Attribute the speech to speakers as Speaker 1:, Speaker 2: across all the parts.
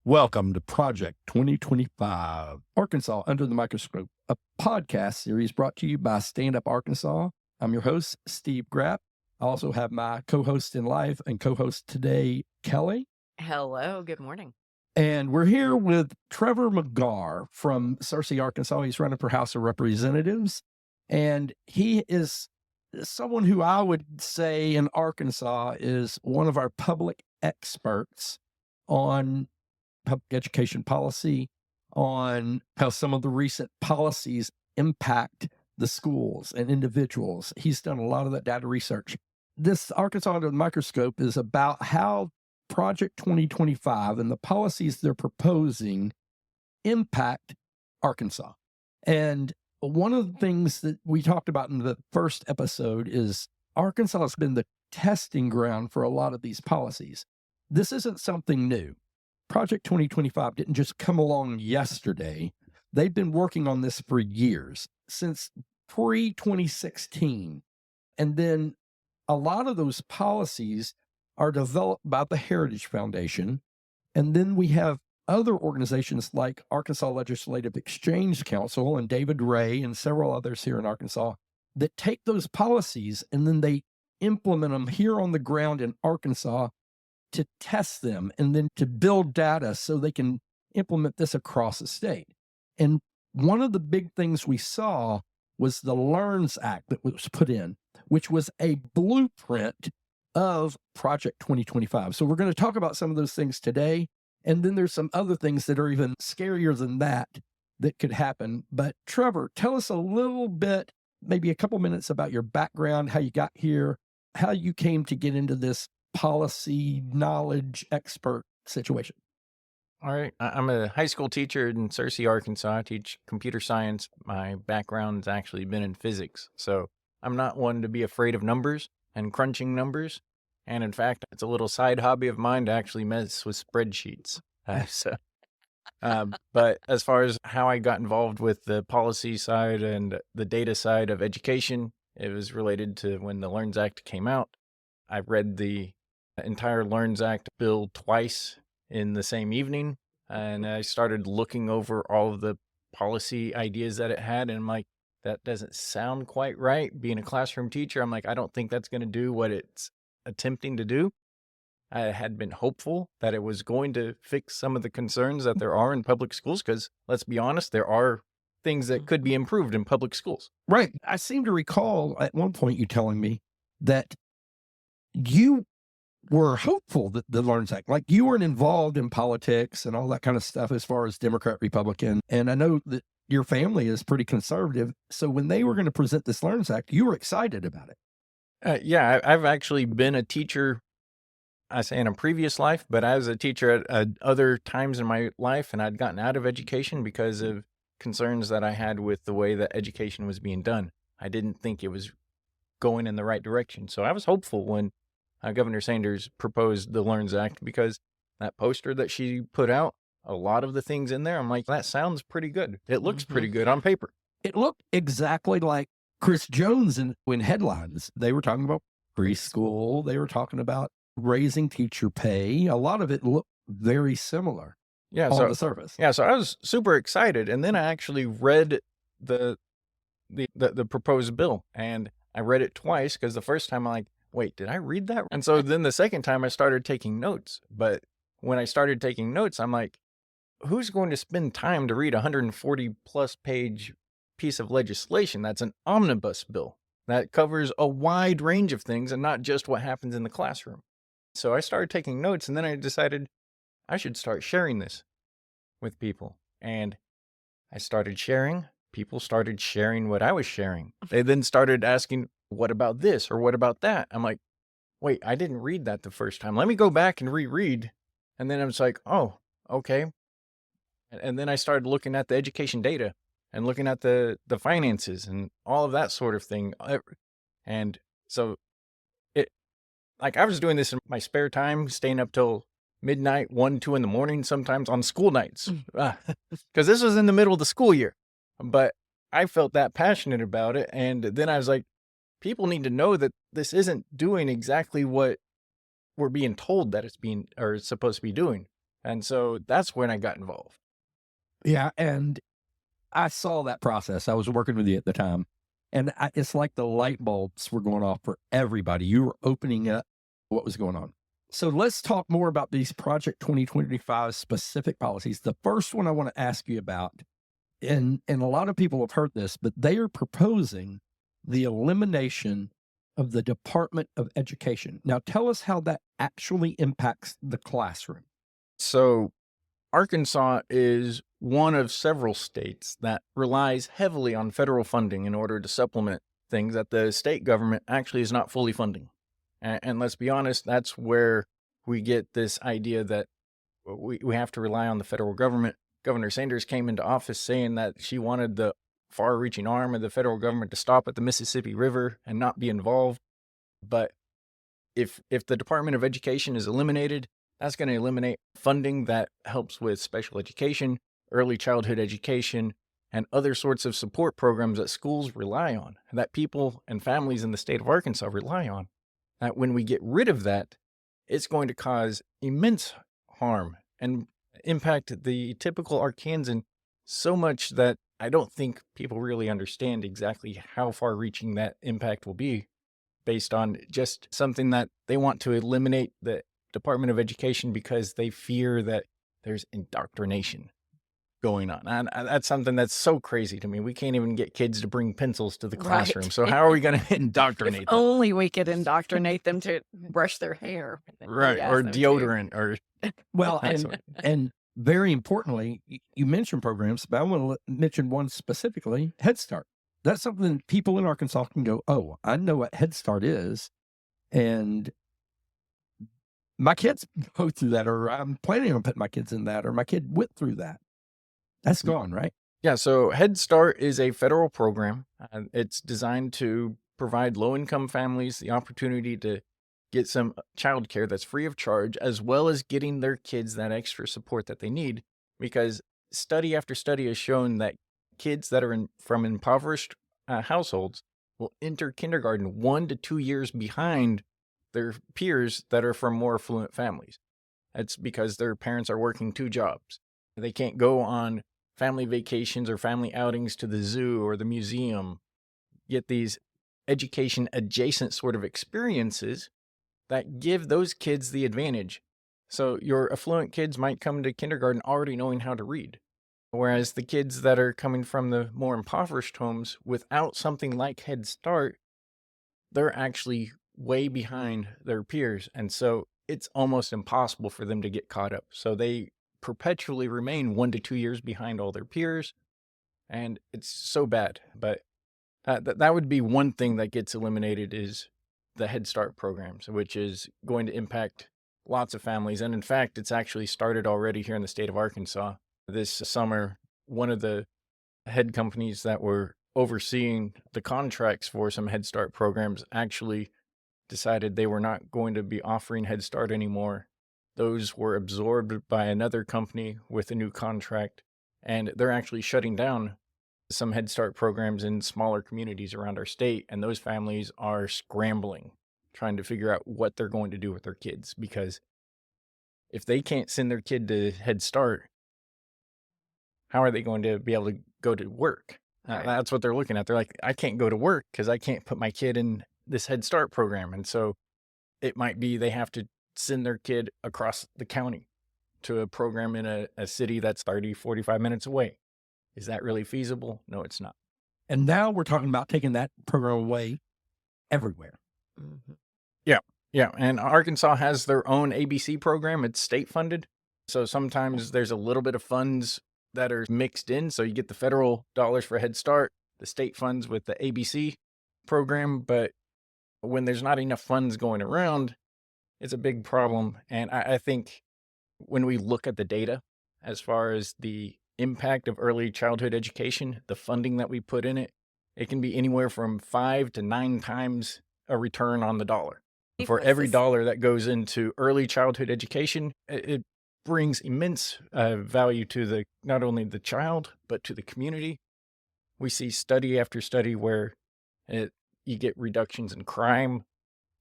Speaker 1: Welcome to Project 2025, Arkansas Under the Microscope, a podcast series brought to you by Stand Up Arkansas. I'm your host, Steve Grappe. I also have my co-host in life and co-host today, Kelly.
Speaker 2: Hello, good morning.
Speaker 1: And we're here with Trevor McGarrah from Searcy, Arkansas. He's running for House of Representatives. And he is someone who I would say in Arkansas is one of our public experts on public education policy, on how some of the recent policies impact the schools and individuals. He's done a lot of that data research. This Arkansas Under the Microscope is about how Project 2025 and the policies they're proposing impact Arkansas. And one of the things that we talked about in the first episode is Arkansas has been the testing ground for a lot of these policies. This isn't something new. Project 2025 didn't just come along yesterday. They've been working on this for years, since pre-2016. And then a lot of those policies are developed by the Heritage Foundation. And then we have other organizations like Arkansas Legislative Exchange Council and David Ray and several others here in Arkansas that take those policies and then they implement them here on the ground in Arkansas to test them and then to build data so they can implement this across the state. And one of the big things we saw was the LEARNS Act that was put in, which was a blueprint of Project 2025. So we're going to talk about some of those things today. And then there's some other things that are even scarier than that could happen. But Trevor, tell us a little bit, maybe a couple minutes about your background, how you got here, how you came to get into this policy knowledge expert situation.
Speaker 3: All right. I'm a high school teacher in Searcy, Arkansas. I teach computer science. My background's actually been in physics. So I'm not one to be afraid of numbers and crunching numbers. And in fact, it's a little side hobby of mine to actually mess with spreadsheets. But as far as how I got involved with the policy side and the data side of education, it was related to when the LEARNS Act came out. I read the entire LEARNS Act bill twice in the same evening, and I started looking over all of the policy ideas that it had, and I'm like, that doesn't sound quite right. Being a classroom teacher, I'm like, I don't think that's going to do what it's attempting to do. I had been hopeful that it was going to fix some of the concerns that there are in public schools, because let's be honest, there are things that could be improved in public schools.
Speaker 1: Right. I seem to recall at one point you telling me that you were hopeful that the LEARNS Act, like you weren't involved in politics and all that kind of stuff as far as Democrat, Republican. And I know that your family is pretty conservative. So when they were going to present this LEARNS Act, you were excited about it.
Speaker 3: Yeah, I've actually been a teacher, I say in a previous life, but I was a teacher at other times in my life, and I'd gotten out of education because of concerns that I had with the way that education was being done. I didn't think it was going in the right direction. So I was hopeful when Governor Sanders proposed the LEARNS Act, because that poster that she put out, a lot of the things in there, I'm like, that sounds pretty good. It looks pretty good on paper.
Speaker 1: It looked exactly like Chris Jones in headlines. They were talking about preschool. They were talking about raising teacher pay. A lot of it looked very similar on the surface.
Speaker 3: Yeah, so I was super excited. And then I actually read the proposed bill, and I read it twice, because the first time I'm like, wait, did I read that? And so then the second time I started taking notes. But when I started taking notes, I'm like, who's going to spend time to read a 140 plus page piece of legislation? That's an omnibus bill that covers a wide range of things and not just what happens in the classroom. So I started taking notes, and then I decided I should start sharing this with people. And I started sharing. People started sharing what I was sharing. They then started asking, what about this or what about that? I'm like, wait, I didn't read that the first time. Let me go back and reread. And then I was like, oh, okay. And then I started looking at the education data and looking at the finances and all of that sort of thing. And so I was doing this in my spare time, staying up till midnight, 1, 2 in the morning, sometimes on school nights, because this was in the middle of the school year. But I felt that passionate about it. And then I was like, people need to know that this isn't doing exactly what we're being told that it's supposed to be doing. And so that's when I got involved.
Speaker 1: Yeah. And I saw that process. I was working with you at the time. And it's like the light bulbs were going off for everybody. You were opening up what was going on. So let's talk more about these Project 2025 specific policies. The first one I want to ask you about, and a lot of people have heard this, but they are proposing the elimination of the Department of Education. Now, tell us how that actually impacts the classroom.
Speaker 3: So Arkansas is one of several states that relies heavily on federal funding in order to supplement things that the state government actually is not fully funding. And let's be honest, that's where we get this idea that we have to rely on the federal government. Governor Sanders came into office saying that she wanted the far-reaching arm of the federal government to stop at the Mississippi River and not be involved. But if the Department of Education is eliminated, that's going to eliminate funding that helps with special education, early childhood education, and other sorts of support programs that schools rely on, that people and families in the state of Arkansas rely on. That when we get rid of that, it's going to cause immense harm and impact the typical Arkansan so much that I don't think people really understand exactly how far-reaching that impact will be based on just something that they want to eliminate the Department of Education because they fear that there's indoctrination going on. And that's something that's so crazy to me. We can't even get kids to bring pencils to the classroom.
Speaker 2: Right.
Speaker 3: So how are we going to indoctrinate
Speaker 2: If
Speaker 3: them?
Speaker 2: only we could indoctrinate them to brush their hair.
Speaker 3: Right.
Speaker 2: Ask
Speaker 3: Or
Speaker 2: them to.
Speaker 3: deodorant or
Speaker 1: Well,
Speaker 3: that sort
Speaker 1: and very importantly, you mentioned programs, but I want to mention one specifically, Head Start. That's something people in Arkansas can go, oh, I know what Head Start is. And my kids go through that, or I'm planning on putting my kids in that, or my kid went through that. That's gone, right?
Speaker 3: Yeah, so Head Start is a federal program. It's designed to provide low-income families the opportunity to get some childcare that's free of charge, as well as getting their kids that extra support that they need. Because study after study has shown that kids that are from impoverished households will enter kindergarten 1 to 2 years behind their peers that are from more affluent families. That's because their parents are working 2 jobs. They can't go on family vacations or family outings to the zoo or the museum, get these education adjacent sort of experiences that give those kids the advantage. So your affluent kids might come to kindergarten already knowing how to read, whereas the kids that are coming from the more impoverished homes without something like Head Start, they're actually way behind their peers. And so it's almost impossible for them to get caught up. So they perpetually remain 1 to 2 years behind all their peers. And it's so bad. But that would be one thing that gets eliminated is the Head Start programs, which is going to impact lots of families. And in fact, it's actually started already here in the state of Arkansas. This summer, one of the head companies that were overseeing the contracts for some Head Start programs actually decided they were not going to be offering Head Start anymore. Those were absorbed by another company with a new contract, and they're actually shutting down some Head Start programs in smaller communities around our state, and those families are scrambling, trying to figure out what they're going to do with their kids, because if they can't send their kid to Head Start, how are they going to be able to go to work?
Speaker 2: Right.
Speaker 3: That's what they're looking at. They're like, I can't go to work because I can't put my kid in this Head Start program. And so it might be they have to send their kid across the county to a program in a city that's 30, 45 minutes away. Is that really feasible? No, it's not.
Speaker 1: And now we're talking about taking that program away everywhere.
Speaker 2: Mm-hmm.
Speaker 3: Yeah. And Arkansas has their own ABC program. It's state funded. So sometimes there's a little bit of funds that are mixed in. So you get the federal dollars for Head Start, the state funds with the ABC program. But when there's not enough funds going around, it's a big problem. And I think when we look at the data, as far as the impact of early childhood education, the funding that we put in it, it can be anywhere from 5 to 9 times a return on the dollar. For every dollar that goes into early childhood education, it brings immense value to not only the child, but to the community. We see study after study where you get reductions in crime,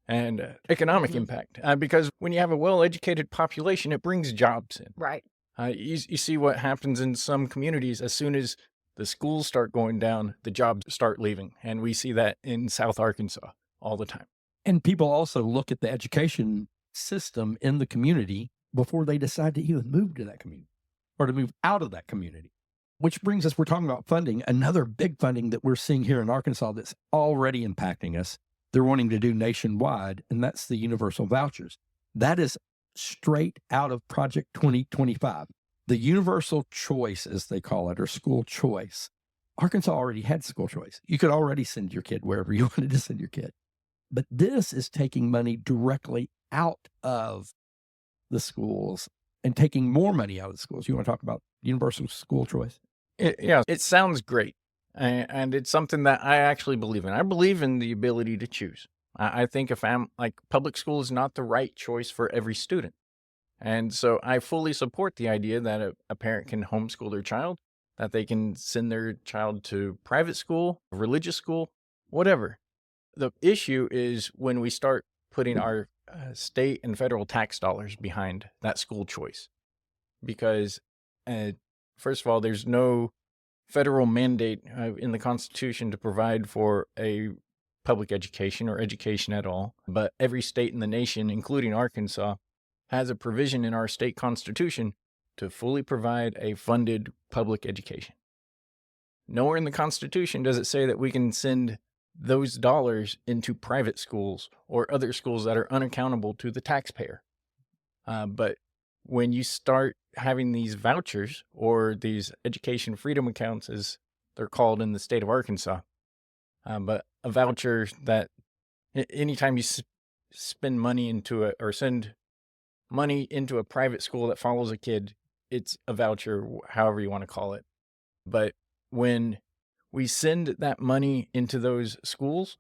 Speaker 3: and economic
Speaker 2: Mhm.
Speaker 3: impact. Because when you have a well-educated population, it brings jobs in.
Speaker 2: Right.
Speaker 3: You see what happens in some communities as soon as the schools start going down, the jobs start leaving. And we see that in South Arkansas all the time.
Speaker 1: And people also look at the education system in the community before they decide to even move to that community or to move out of that community. Which brings us, we're talking about funding, another big funding that we're seeing here in Arkansas that's already impacting us. They're wanting to do nationwide, and that's the universal vouchers. That is straight out of Project 2025. The universal choice, as they call it, or school choice. Arkansas already had school choice. You could already send your kid wherever you wanted to send your kid. But this is taking money directly out of the schools and taking more money out of the schools. You want to talk about universal school choice?
Speaker 3: It sounds great. And it's something that I actually believe in. I believe in the ability to choose. I think like public school is not the right choice for every student. And so I fully support the idea that a parent can homeschool their child, that they can send their child to private school, religious school, whatever. The issue is when we start putting our state and federal tax dollars behind that school choice. Because, first of all, there's no federal mandate in the Constitution to provide for a public education or education at all. But every state in the nation, including Arkansas, has a provision in our state constitution to fully provide a funded public education. Nowhere in the Constitution does it say that we can send those dollars into private schools or other schools that are unaccountable to the taxpayer. But when you start having these vouchers or these education freedom accounts, as they're called in the state of Arkansas, but a voucher that anytime you spend money into it or send money into a private school that follows a kid, it's a voucher, however you want to call it. But when we send that money into those schools,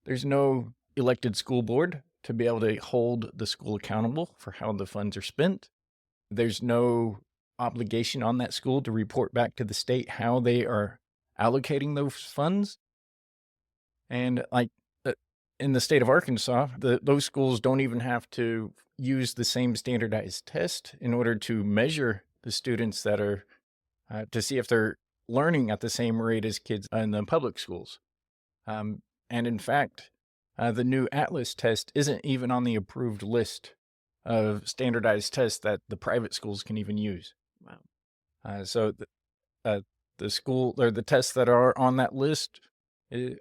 Speaker 3: there's no elected school board to be able to hold the school accountable for how the funds are spent. There's no obligation on that school to report back to the state how they are allocating those funds. And like in the state of Arkansas, those schools don't even have to use the same standardized test in order to measure the students that are, to see if they're learning at the same rate as kids in the public schools. And in fact, the new Atlas test isn't even on the approved list of standardized tests that the private schools can even use.
Speaker 2: Wow.
Speaker 3: So the school or the tests that are on that list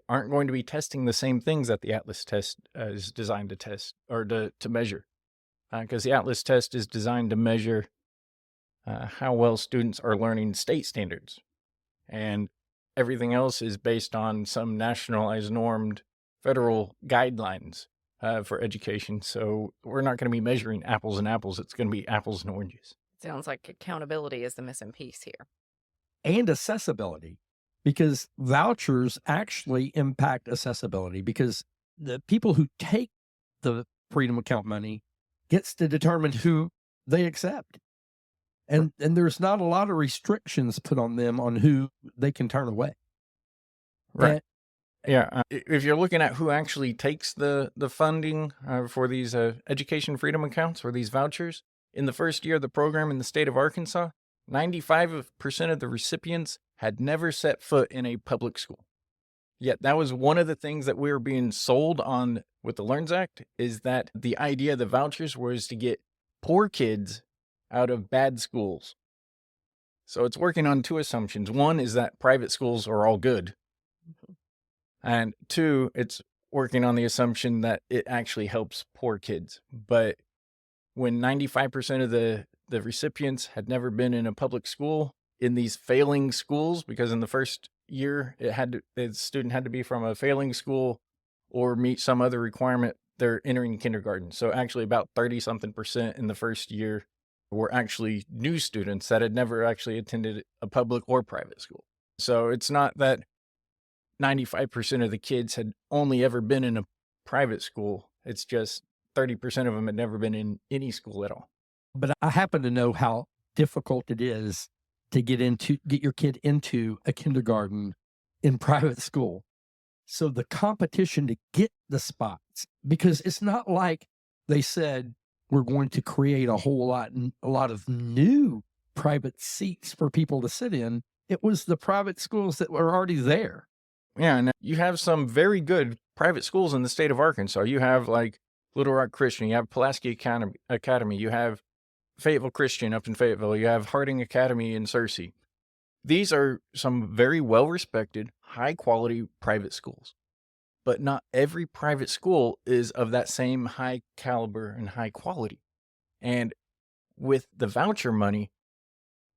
Speaker 3: aren't going to be testing the same things that the Atlas test is designed to test or to measure. Because the Atlas test is designed to measure how well students are learning state standards. And everything else is based on some nationalized normed federal guidelines for education. So we're not going to be measuring apples and apples. It's going to be apples and oranges.
Speaker 2: Sounds like accountability is the missing piece here.
Speaker 1: And accessibility, because vouchers actually impact accessibility, because the people who take the freedom account money gets to determine who they accept. And there's not a lot of restrictions put on them on who they can turn away.
Speaker 3: Right. Yeah. If you're looking at who actually takes the funding for these education freedom accounts or these vouchers, in the first year of the program in the state of Arkansas, 95% of the recipients had never set foot in a public school. Yet that was one of the things that we were being sold on with the LEARNS Act, is that the idea of the vouchers was to get poor kids out of bad schools. So it's working on two assumptions. One is that private schools are all good. And two, it's working on the assumption that it actually helps poor kids. But when 95% of the recipients had never been in a public school, in these failing schools, because in the first year the student had to be from a failing school or meet some other requirement, they're entering kindergarten. So actually about 30-something% in the first year were actually new students that had never actually attended a public or private school. So it's not that 95% of the kids had only ever been in a private school. It's just 30% of them had never been in any school at all.
Speaker 1: But I happen to know how difficult it is to get your kid into a kindergarten in private school. So the competition to get the spots because it's not like they said we're going to create a lot of new private seats for people to sit in. It was the private schools that were already there.
Speaker 3: Yeah, and you have some very good private schools in the state of Arkansas. You have like Little Rock Christian, you have Pulaski Academy, you have Fayetteville Christian up in Fayetteville, you have Harding Academy in Searcy. These are some very well-respected, high-quality private schools. But not every private school is of that same high caliber and high quality. And with the voucher money,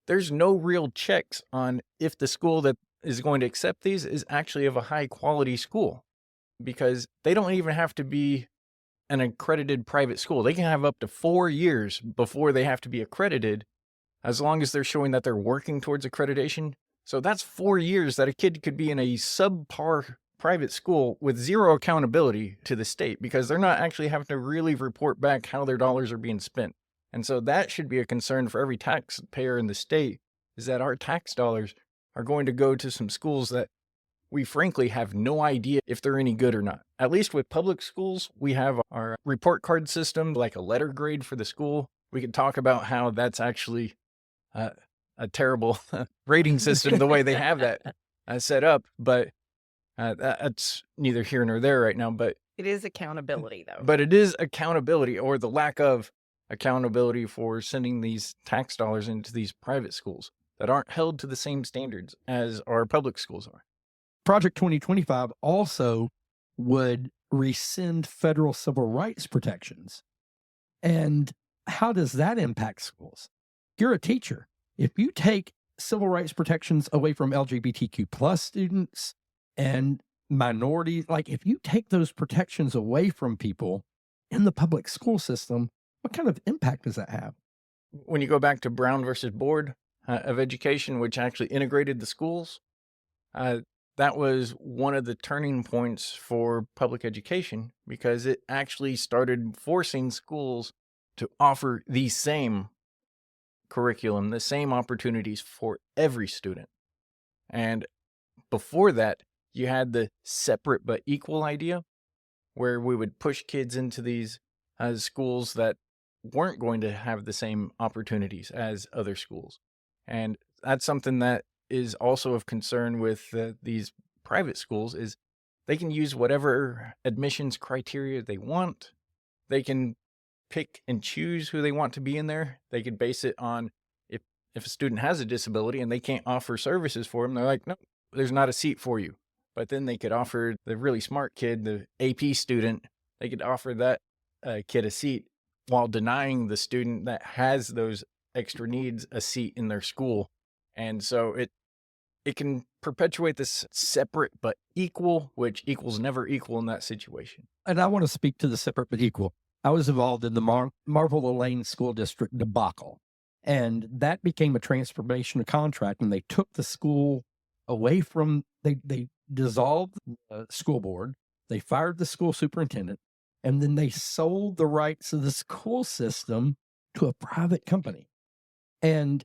Speaker 3: there's no real checks on if the school that is going to accept these is actually of a high quality school, because they don't even have to be an accredited private school. They can have up to 4 years before they have to be accredited, as long as they're showing that they're working towards accreditation. So that's 4 years that a kid could be in a subpar private school with zero accountability to the state, because they're not actually having to really report back how their dollars are being spent. And so that should be a concern for every taxpayer in the state, is that our tax dollars are going to go to some schools that we frankly have no idea if they're any good or not. At least with public schools, we have our report card system, like a letter grade for the school. We could talk about how that's actually a terrible rating system, the way they have that set up, but that's neither here nor there right now. But
Speaker 2: It is accountability, though.
Speaker 3: But it is accountability, or the lack of accountability, for sending these tax dollars into these private schools that aren't held to the same standards as our public schools are.
Speaker 1: Project 2025 also would rescind federal civil rights protections. And how does that impact schools? You're a teacher. If you take civil rights protections away from LGBTQ plus students and minorities, like if you take those protections away from people in the public school system, what kind of impact does that have?
Speaker 3: When you go back to Brown versus Board of Education, which actually integrated the schools, that was one of the turning points for public education, because it actually started forcing schools to offer the same curriculum, the same opportunities for every student. And before that, you had the separate but equal idea, where we would push kids into these schools that weren't going to have the same opportunities as other schools. And that's something that is also of concern with these private schools, is they can use whatever admissions criteria they want. They can pick and choose who they want to be in there. They could base it on if a student has a disability and they can't offer services for them, they're like, no, there's not a seat for you. But then they could offer the really smart kid, the AP student, they could offer that kid a seat, while denying the student that has those extra needs a seat in their school. And so it can perpetuate this separate but equal, which equals never equal in that situation.
Speaker 1: And I want to speak to the separate but equal. I was involved in the Marvel Lane School District debacle, and that became a transformation of contract. And they took the school away from, they dissolved the school board, they fired the school superintendent, and then they sold the rights of the school system to a private company. And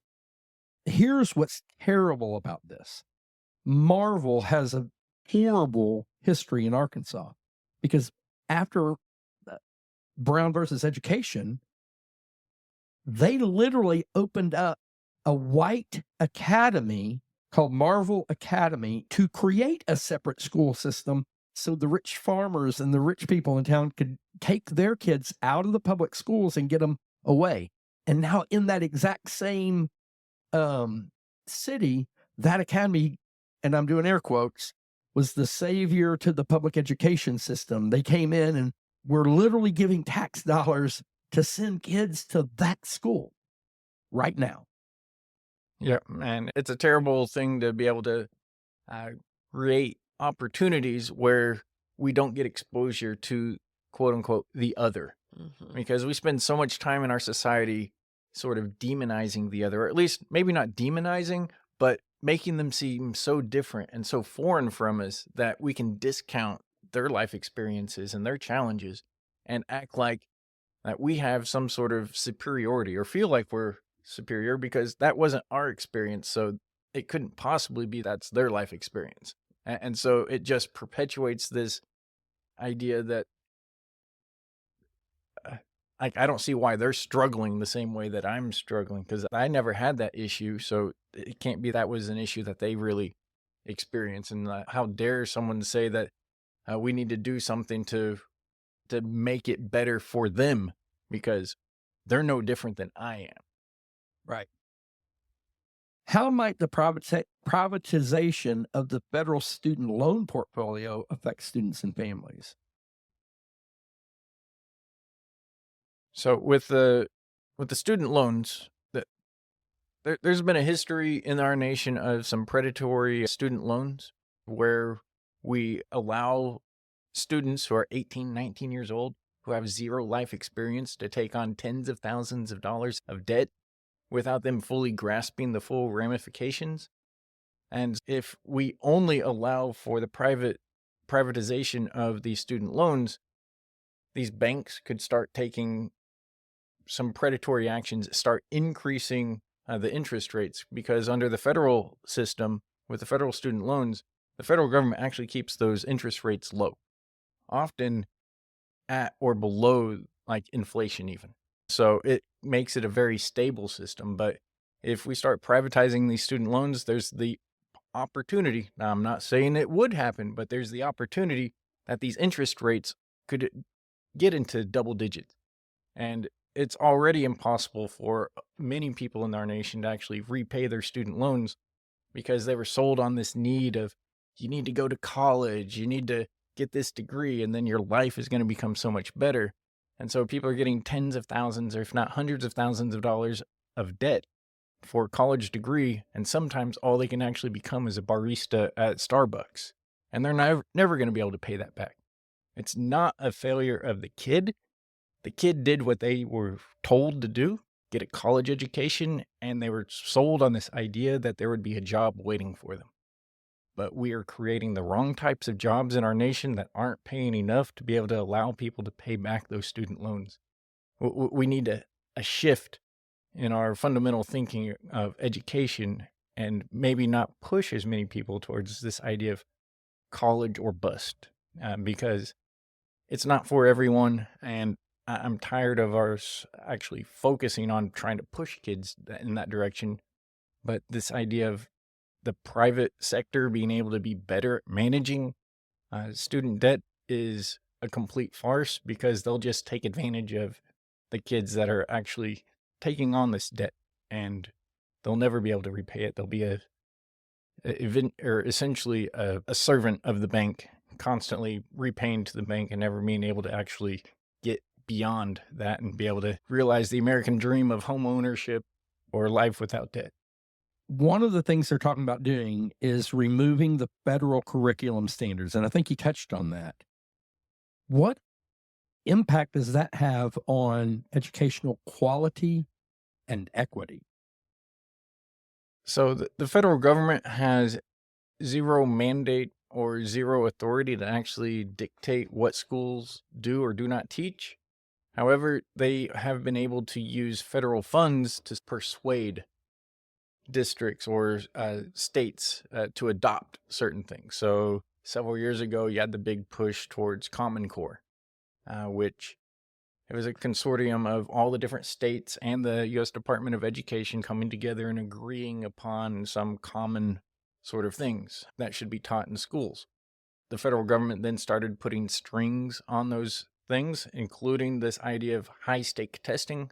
Speaker 1: here's what's terrible about this. Marvel has a horrible history in Arkansas, because after Brown versus Education, they literally opened up a white academy called Marvel Academy to create a separate school system, so the rich farmers and the rich people in town could take their kids out of the public schools and get them away. And now in that exact same city, that academy, and I'm doing air quotes, was the savior to the public education system. They came in and were literally giving tax dollars to send kids to that school right now.
Speaker 3: Yeah, and it's a terrible thing to be able to create opportunities where we don't get exposure to, quote unquote, the other.
Speaker 2: Mhm.
Speaker 3: Because we spend so much time in our society sort of demonizing the other, or at least maybe not demonizing, but making them seem so different and so foreign from us that we can discount their life experiences and their challenges and act like that we have some sort of superiority, or feel like we're superior because that wasn't our experience. So it couldn't possibly be that's their life experience. And so it just perpetuates this idea that I don't see why they're struggling the same way that I'm struggling, because I never had that issue. So it can't be that was an issue that they really experienced. And how dare someone say that we need to do something to make it better for them, because they're no different than I am.
Speaker 1: Right. How might the privatization of the federal student loan portfolio affect students and families?
Speaker 3: So with the student loans, there's been a history in our nation of some predatory student loans where we allow students who are 18, 19 years old, who have zero life experience, to take on tens of thousands of dollars of debt without them fully grasping the full ramifications. And if we only allow for the privatization of these student loans, these banks could start taking some predatory actions, start increasing the interest rates, because under the federal system, with the federal student loans, the federal government actually keeps those interest rates low, often at or below like inflation even. So it makes it a very stable system. But if we start privatizing these student loans, there's the opportunity. Now, I'm not saying it would happen, but there's the opportunity that these interest rates could get into double digits. And it's already impossible for many people in our nation to actually repay their student loans, because they were sold on this need of, you need to go to college, you need to get this degree, and then your life is going to become so much better. And so people are getting tens of thousands, or if not hundreds of thousands of dollars of debt for a college degree, and sometimes all they can actually become is a barista at Starbucks, and they're never going to be able to pay that back. It's not a failure of the kid. The kid did what they were told to do, get a college education, and they were sold on this idea that there would be a job waiting for them. But we are creating the wrong types of jobs in our nation that aren't paying enough to be able to allow people to pay back those student loans. We need a shift in our fundamental thinking of education, and maybe not push as many people towards this idea of college or bust, because it's not for everyone. And I'm tired of us actually focusing on trying to push kids in that direction. But this idea of the private sector being able to be better at managing student debt is a complete farce, because they'll just take advantage of the kids that are actually taking on this debt, and they'll never be able to repay it. They'll be essentially a servant of the bank, constantly repaying to the bank and never being able to actually get beyond that and be able to realize the American dream of home ownership or life without debt.
Speaker 1: One of the things they're talking about doing is removing the federal curriculum standards. And I think you touched on that. What impact does that have on educational quality and equity?
Speaker 3: So the federal government has zero mandate or zero authority to actually dictate what schools do or do not teach. However, they have been able to use federal funds to persuade districts or states to adopt certain things. So several years ago, you had the big push towards Common Core, which it was a consortium of all the different states and the U.S. Department of Education coming together and agreeing upon some common sort of things that should be taught in schools. The federal government then started putting strings on those things, including this idea of high-stake testing.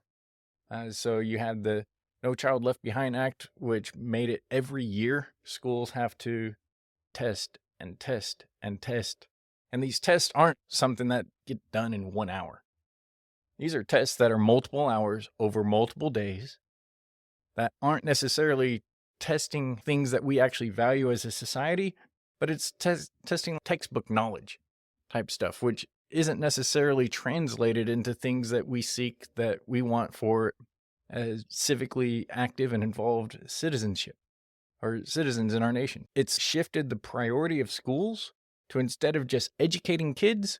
Speaker 3: So you had the No Child Left Behind Act, which made it every year schools have to test and test and test. And these tests aren't something that get done in 1 hour. These are tests that are multiple hours over multiple days that aren't necessarily testing things that we actually value as a society, but it's testing textbook knowledge type stuff, which isn't necessarily translated into things that we seek, that we want for civically active and involved citizenship or citizens in our nation. It's shifted the priority of schools to, instead of just educating kids,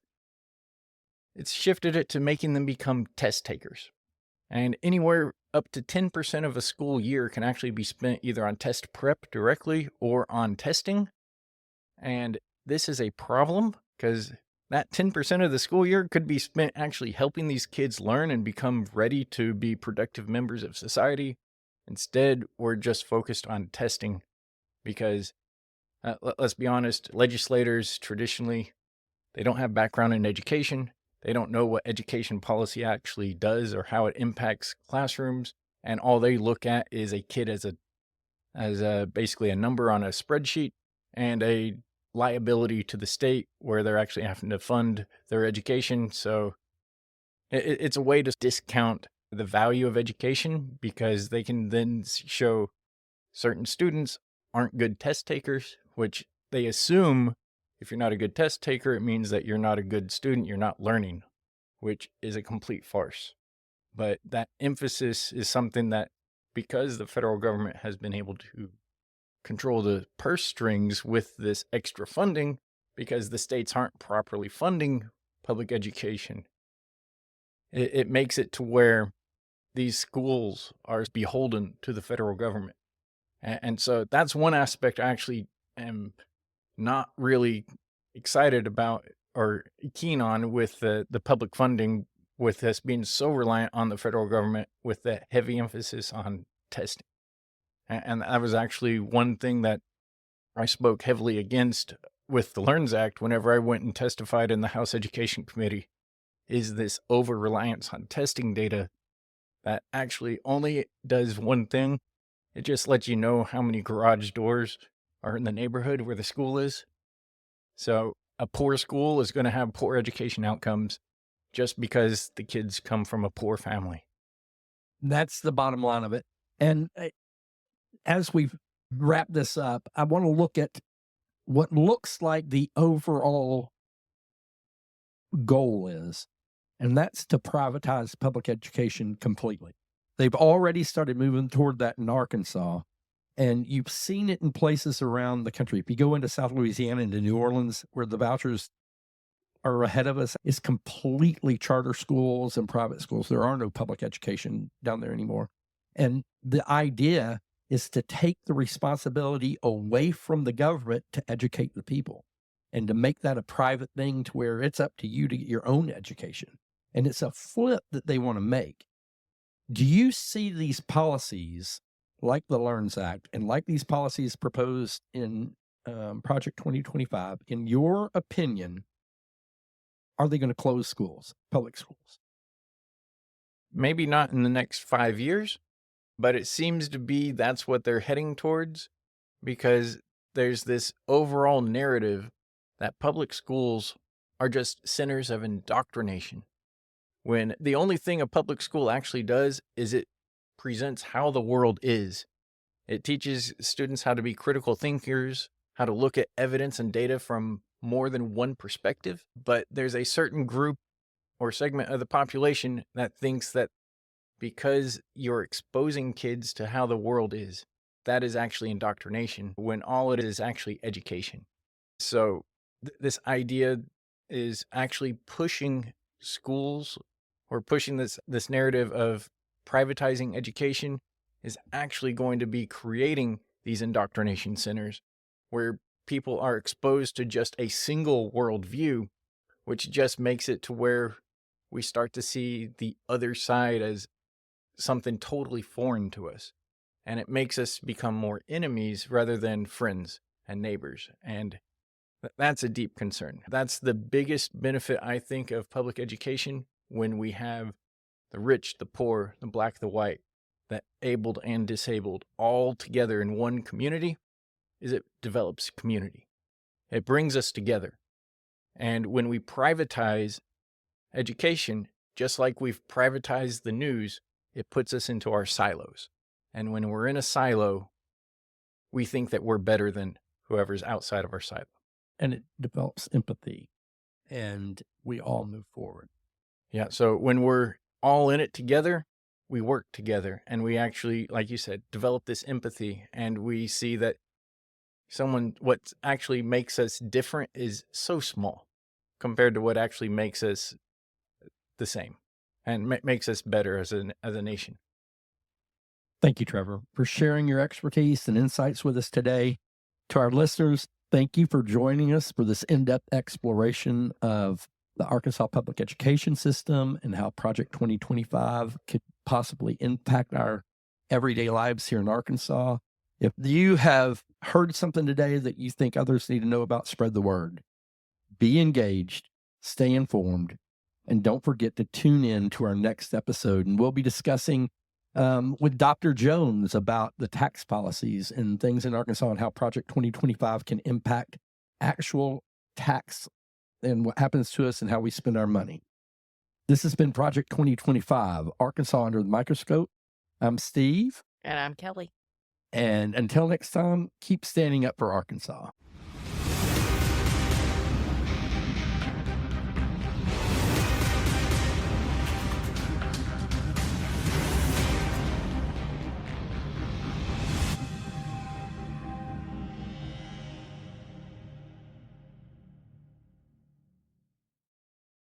Speaker 3: it's shifted it to making them become test takers. And anywhere up to 10% of a school year can actually be spent either on test prep directly or on testing. And this is a problem, because that 10% of the school year could be spent actually helping these kids learn and become ready to be productive members of society. Instead, we're just focused on testing because, let's be honest, legislators traditionally, they don't have background in education. They don't know what education policy actually does or how it impacts classrooms. And all they look at is a kid as basically a number on a spreadsheet and a liability to the state where they're actually having to fund their education. So it's a way to discount the value of education because they can then show certain students aren't good test takers, which they assume if you're not a good test taker, it means that you're not a good student, you're not learning, which is a complete farce. But that emphasis is something that, because the federal government has been able to control the purse strings with this extra funding, because the states aren't properly funding public education, it makes it to where these schools are beholden to the federal government. And so that's one aspect I actually am not really excited about or keen on with the public funding, with us being so reliant on the federal government with the heavy emphasis on testing. And that was actually one thing that I spoke heavily against with the LEARNS Act whenever I went and testified in the House Education Committee, is this over-reliance on testing data that actually only does one thing. It just lets you know how many garage doors are in the neighborhood where the school is. So a poor school is going to have poor education outcomes just because the kids come from a poor family.
Speaker 1: That's the bottom line of it. And as we wrap this up, I want to look at what looks like the overall goal is, and that's to privatize public education completely. They've already started moving toward that in Arkansas, and you've seen it in places around the country. If you go into South Louisiana, into New Orleans, where the vouchers are ahead of us, it's completely charter schools and private schools. There are no public education down there anymore. And the idea is to take the responsibility away from the government to educate the people and to make that a private thing to where it's up to you to get your own education. And it's a flip that they want to make. Do you see these policies like the LEARNS Act and like these policies proposed in Project 2025, in your opinion, are they going to close schools, public schools?
Speaker 3: Maybe not in the next 5 years, but it seems to be that's what they're heading towards, because there's this overall narrative that public schools are just centers of indoctrination, when the only thing a public school actually does is it presents how the world is. It teaches students how to be critical thinkers, how to look at evidence and data from more than one perspective. But there's a certain group or segment of the population that thinks that because you're exposing kids to how the world is, that is actually indoctrination, when all it is actually education. So this idea is actually pushing schools, or pushing this narrative of privatizing education, is actually going to be creating these indoctrination centers where people are exposed to just a single worldview, which just makes it to where we start to see the other side as something totally foreign to us. And it makes us become more enemies rather than friends and neighbors. And that's a deep concern. That's the biggest benefit, I think, of public education, when we have the rich, the poor, the black, the white, the abled and disabled all together in one community, is it develops community. It brings us together. And when we privatize education, just like we've privatized the news, it puts us into our silos. And when we're in a silo, we think that we're better than whoever's outside of our silo.
Speaker 1: And it develops empathy, and we all move forward.
Speaker 3: Yeah, so when we're all in it together, we work together, and we actually, like you said, develop this empathy, and we see that what actually makes us different is so small compared to what actually makes us the same and makes us better as a nation.
Speaker 1: Thank you, Trevor, for sharing your expertise and insights with us today. To our listeners, Thank you for joining us for this in-depth exploration of the Arkansas public education system and how Project 2025 could possibly impact our everyday lives here in Arkansas. If you have heard something today that you think others need to know about, spread the word. Be engaged, stay informed, and don't forget to tune in to our next episode. And we'll be discussing with Dr. Jones about the tax policies and things in Arkansas and how Project 2025 can impact actual tax and what happens to us and how we spend our money. This has been Project 2025, Arkansas Under the Microscope. I'm Steve.
Speaker 2: And I'm Kelly.
Speaker 1: And until next time, keep standing up for Arkansas.